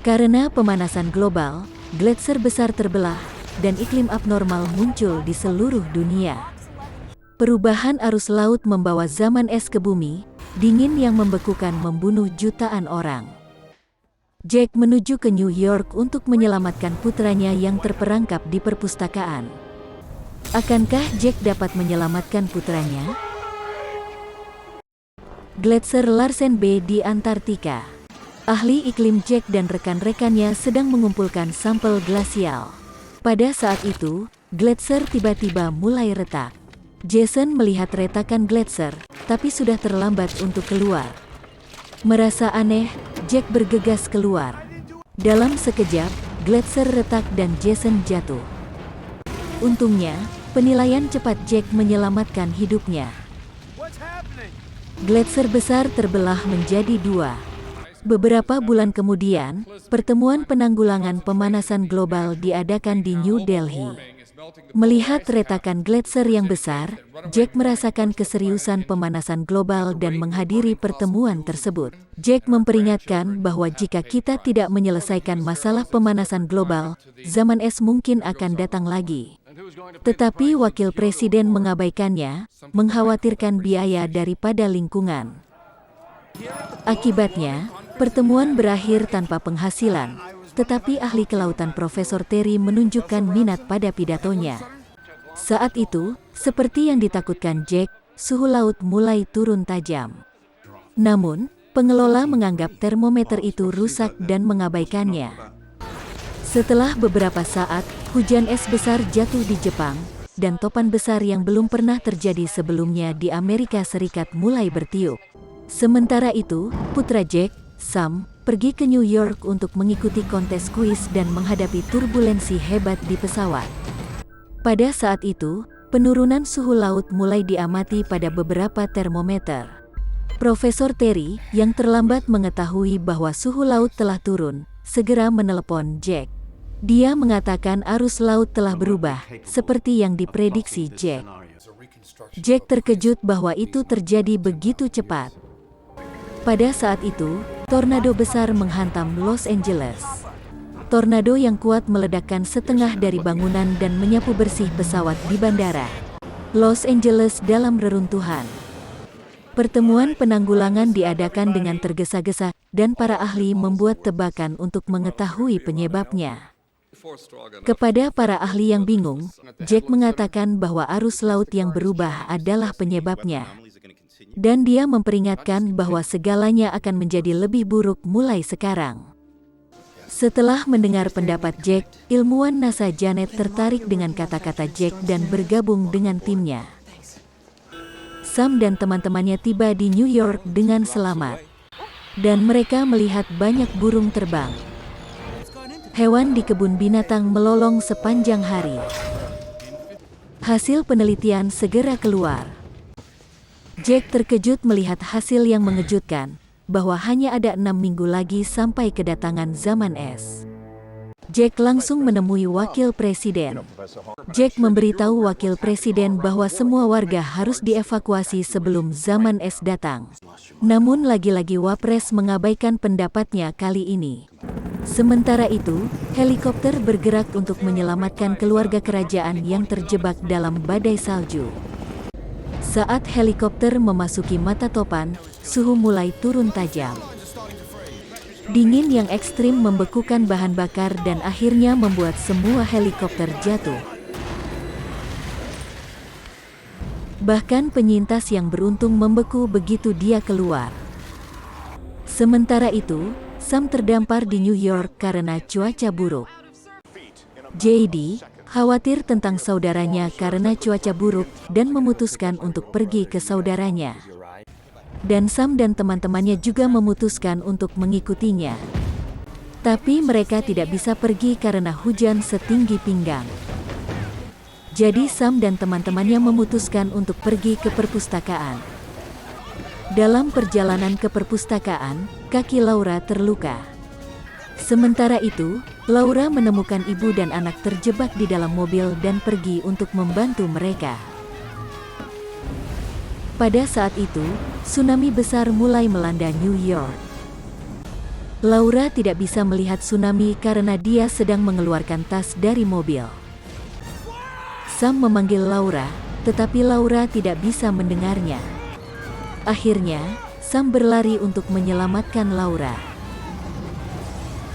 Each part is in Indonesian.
Karena pemanasan global, gletser besar terbelah, dan iklim abnormal muncul di seluruh dunia. Perubahan arus laut membawa zaman es ke bumi, dingin yang membekukan membunuh jutaan orang. Jack menuju ke New York untuk menyelamatkan putranya yang terperangkap di perpustakaan. Akankah Jack dapat menyelamatkan putranya? Gletser Larsen B di Antartika. Ahli iklim Jack dan rekan-rekannya sedang mengumpulkan sampel glasial. Pada saat itu, gletser tiba-tiba mulai retak. Jason melihat retakan gletser, tapi sudah terlambat untuk keluar. Merasa aneh, Jack bergegas keluar. Dalam sekejap, gletser retak dan Jason jatuh. Untungnya, penilaian cepat Jack menyelamatkan hidupnya. Gletser besar terbelah menjadi dua. Beberapa bulan kemudian, pertemuan penanggulangan pemanasan global diadakan di New Delhi. Melihat retakan gletser yang besar, Jack merasakan keseriusan pemanasan global dan menghadiri pertemuan tersebut. Jack memperingatkan bahwa jika kita tidak menyelesaikan masalah pemanasan global, zaman es mungkin akan datang lagi. Tetapi wakil presiden mengabaikannya, mengkhawatirkan biaya daripada lingkungan. Akibatnya, pertemuan berakhir tanpa penghasilan. Tetapi ahli kelautan Profesor Terry menunjukkan minat pada pidatonya. Saat itu, seperti yang ditakutkan Jack, suhu laut mulai turun tajam. Namun, pengelola menganggap termometer itu rusak dan mengabaikannya. Setelah beberapa saat, hujan es besar jatuh di Jepang, dan topan besar yang belum pernah terjadi sebelumnya di Amerika Serikat mulai bertiup. Sementara itu, putra Jack, Sam, pergi ke New York untuk mengikuti kontes kuis dan menghadapi turbulensi hebat di pesawat. Pada saat itu, penurunan suhu laut mulai diamati pada beberapa termometer. Profesor Terry, yang terlambat mengetahui bahwa suhu laut telah turun, segera menelepon Jack. Dia mengatakan arus laut telah berubah, seperti yang diprediksi Jack. Jack terkejut bahwa itu terjadi begitu cepat. Pada saat itu, tornado besar menghantam Los Angeles. Tornado yang kuat meledakkan setengah dari bangunan dan menyapu bersih pesawat di bandara Los Angeles dalam reruntuhan. Pertemuan penanggulangan diadakan dengan tergesa-gesa, dan para ahli membuat tebakan untuk mengetahui penyebabnya. Kepada para ahli yang bingung, Jack mengatakan bahwa arus laut yang berubah adalah penyebabnya. Dan dia memperingatkan bahwa segalanya akan menjadi lebih buruk mulai sekarang. Setelah mendengar pendapat Jack, ilmuwan NASA Janet tertarik dengan kata-kata Jack dan bergabung dengan timnya. Sam dan teman-temannya tiba di New York dengan selamat. Dan mereka melihat banyak burung terbang. Hewan di kebun binatang melolong sepanjang hari. Hasil penelitian segera keluar. Jack terkejut melihat hasil yang mengejutkan, bahwa hanya ada 6 minggu lagi sampai kedatangan zaman es. Jack langsung menemui wakil presiden. Jack memberitahu wakil presiden bahwa semua warga harus dievakuasi sebelum zaman es datang. Namun lagi-lagi Wapres mengabaikan pendapatnya kali ini. Sementara itu, helikopter bergerak untuk menyelamatkan keluarga kerajaan yang terjebak dalam badai salju. Saat helikopter memasuki mata topan, suhu mulai turun tajam. Dingin yang ekstrim membekukan bahan bakar dan akhirnya membuat semua helikopter jatuh. Bahkan penyintas yang beruntung membeku begitu dia keluar. Sementara itu, Sam terdampar di New York karena cuaca buruk. JD khawatir tentang saudaranya karena cuaca buruk dan memutuskan untuk pergi ke saudaranya. Dan Sam dan teman-temannya juga memutuskan untuk mengikutinya. Tapi mereka tidak bisa pergi karena hujan setinggi pinggang. Jadi Sam dan teman-temannya memutuskan untuk pergi ke perpustakaan. Dalam perjalanan ke perpustakaan, kaki Laura terluka. Sementara itu, Laura menemukan ibu dan anak terjebak di dalam mobil dan pergi untuk membantu mereka. Pada saat itu, tsunami besar mulai melanda New York. Laura tidak bisa melihat Tsunami karena dia sedang mengeluarkan tas dari mobil. Sam memanggil Laura, tetapi Laura tidak bisa mendengarnya. Akhirnya, Sam berlari untuk menyelamatkan Laura.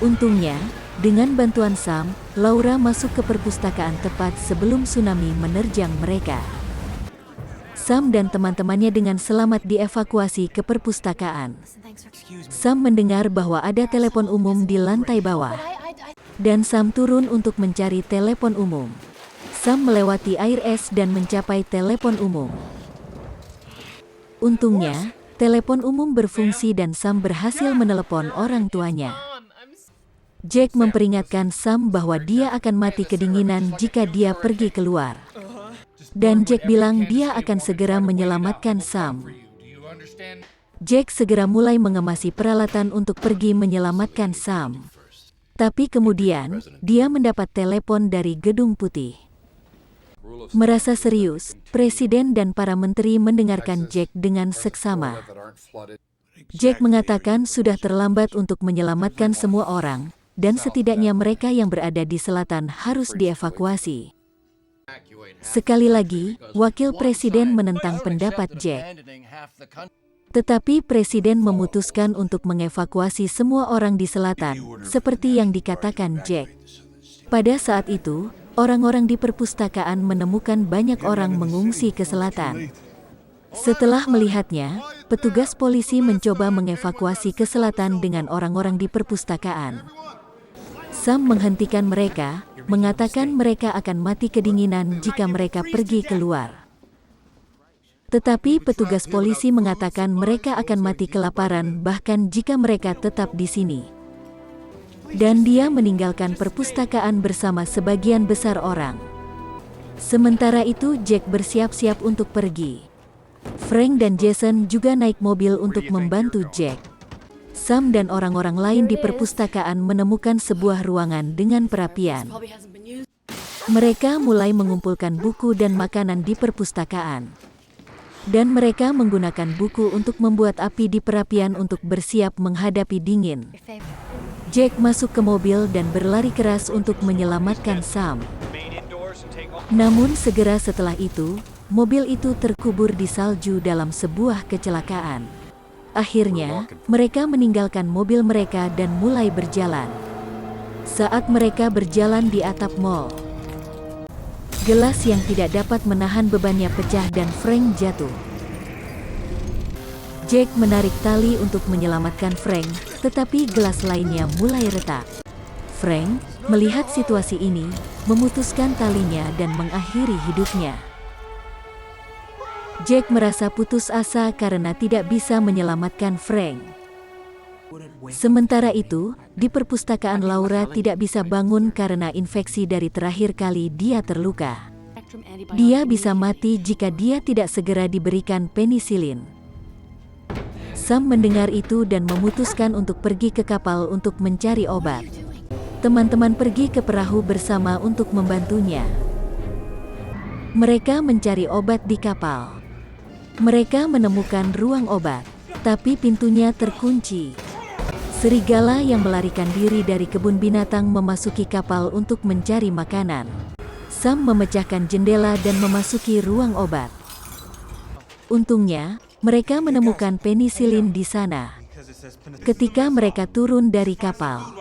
Untungnya, dengan bantuan Sam, Laura masuk ke perpustakaan tepat sebelum tsunami menerjang mereka. Sam dan teman-temannya dengan selamat dievakuasi ke perpustakaan. Sam mendengar bahwa ada telepon umum di lantai bawah, dan Sam turun untuk mencari telepon umum. Sam melewati air es dan mencapai telepon umum. Untungnya, telepon umum berfungsi dan Sam berhasil menelepon orang tuanya. Jack memperingatkan Sam bahwa dia akan mati kedinginan jika dia pergi keluar. Dan Jack bilang dia akan segera menyelamatkan Sam. Jack segera mulai mengemasi peralatan untuk pergi menyelamatkan Sam. Tapi kemudian, dia mendapat telepon dari Gedung Putih. Merasa serius, Presiden dan para menteri mendengarkan Jack dengan seksama. Jack mengatakan sudah terlambat untuk menyelamatkan semua orang, dan setidaknya mereka yang berada di selatan harus dievakuasi. Sekali lagi, Wakil Presiden menentang pendapat Jack. Tetapi Presiden memutuskan untuk mengevakuasi semua orang di selatan, seperti yang dikatakan Jack. Pada saat itu, orang-orang di perpustakaan menemukan banyak orang mengungsi ke selatan. Setelah melihatnya, petugas polisi mencoba mengevakuasi ke selatan dengan orang-orang di perpustakaan. Sam menghentikan mereka, mengatakan mereka akan mati kedinginan jika mereka pergi keluar. Tetapi petugas polisi mengatakan mereka akan mati kelaparan bahkan jika mereka tetap di sini. Dan dia meninggalkan perpustakaan bersama sebagian besar orang. Sementara itu Jack bersiap-siap untuk pergi. Frank dan Jason juga naik mobil untuk membantu Jack. Sam dan orang-orang lain di perpustakaan menemukan sebuah ruangan dengan perapian. Mereka mulai mengumpulkan buku dan makanan di perpustakaan. Dan mereka menggunakan buku untuk membuat api di perapian untuk bersiap menghadapi dingin. Jack masuk ke mobil dan berlari keras untuk menyelamatkan Sam. Namun segera setelah itu, mobil itu terkubur di salju dalam sebuah kecelakaan. Akhirnya, mereka meninggalkan mobil mereka dan mulai berjalan. Saat mereka berjalan di atap mall, gelas yang tidak dapat menahan bebannya pecah dan Frank jatuh. Jack menarik tali untuk menyelamatkan Frank, tetapi gelas lainnya mulai retak. Frank, melihat situasi ini, memutuskan talinya dan mengakhiri hidupnya. Jack merasa putus asa karena tidak bisa menyelamatkan Frank. Sementara itu, di perpustakaan Laura tidak bisa bangun karena infeksi dari terakhir kali dia terluka. Dia bisa mati jika dia tidak segera diberikan penisilin. Sam mendengar itu dan memutuskan untuk pergi ke kapal untuk mencari obat. Teman-teman pergi ke perahu bersama untuk membantunya. Mereka mencari obat di kapal. Mereka menemukan ruang obat, tapi pintunya terkunci. Serigala yang melarikan diri dari kebun binatang memasuki kapal untuk mencari makanan. Sam memecahkan jendela dan memasuki ruang obat. Untungnya, mereka menemukan penisilin di sana. Ketika mereka turun dari kapal,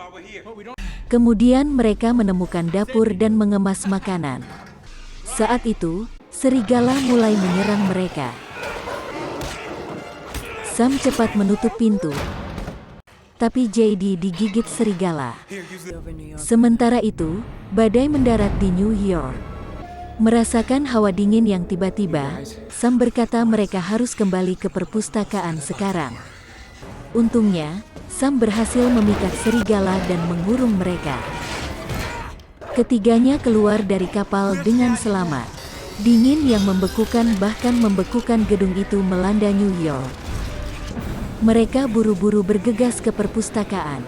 kemudian mereka menemukan dapur dan mengemas makanan. Saat itu, serigala mulai menyerang mereka. Sam cepat menutup pintu, tapi JD digigit serigala. Sementara itu, badai mendarat di New York. Merasakan hawa dingin yang tiba-tiba, Sam berkata mereka harus kembali ke perpustakaan sekarang. Untungnya, Sam berhasil memikat serigala dan mengurung mereka. Ketiganya keluar dari kapal dengan selamat. Dingin yang membekukan bahkan membekukan gedung itu melanda New York. Mereka buru-buru bergegas ke perpustakaan.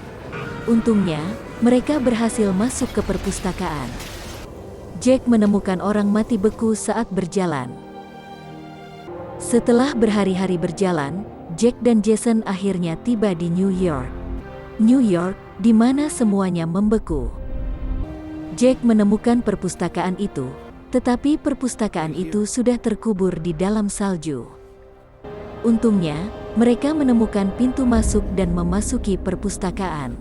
Untungnya, mereka berhasil masuk ke perpustakaan. Jack menemukan orang mati beku saat berjalan. Setelah berhari-hari berjalan, Jack dan Jason akhirnya tiba di New York. New York, di mana semuanya membeku. Jack menemukan perpustakaan itu, tetapi perpustakaan itu sudah terkubur di dalam salju. Untungnya, mereka menemukan pintu masuk dan memasuki perpustakaan.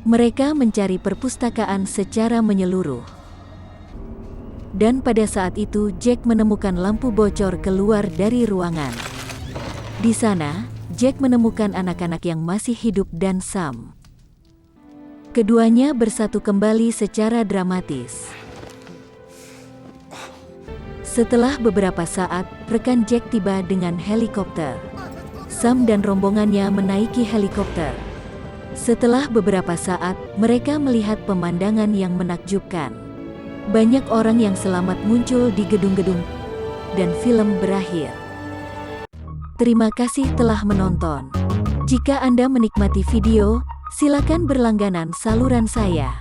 Mereka mencari perpustakaan secara menyeluruh. Dan pada saat itu Jack menemukan lampu bocor keluar dari ruangan. Di sana, Jack menemukan anak-anak yang masih hidup dan Sam. Keduanya bersatu kembali secara dramatis. Setelah beberapa saat, rekan Jack tiba dengan helikopter. Sam dan rombongannya menaiki helikopter. Setelah beberapa saat, mereka melihat pemandangan yang menakjubkan. Banyak orang yang selamat muncul di gedung-gedung, dan film berakhir. Terima kasih telah menonton. Jika Anda menikmati video, silakan berlangganan saluran saya.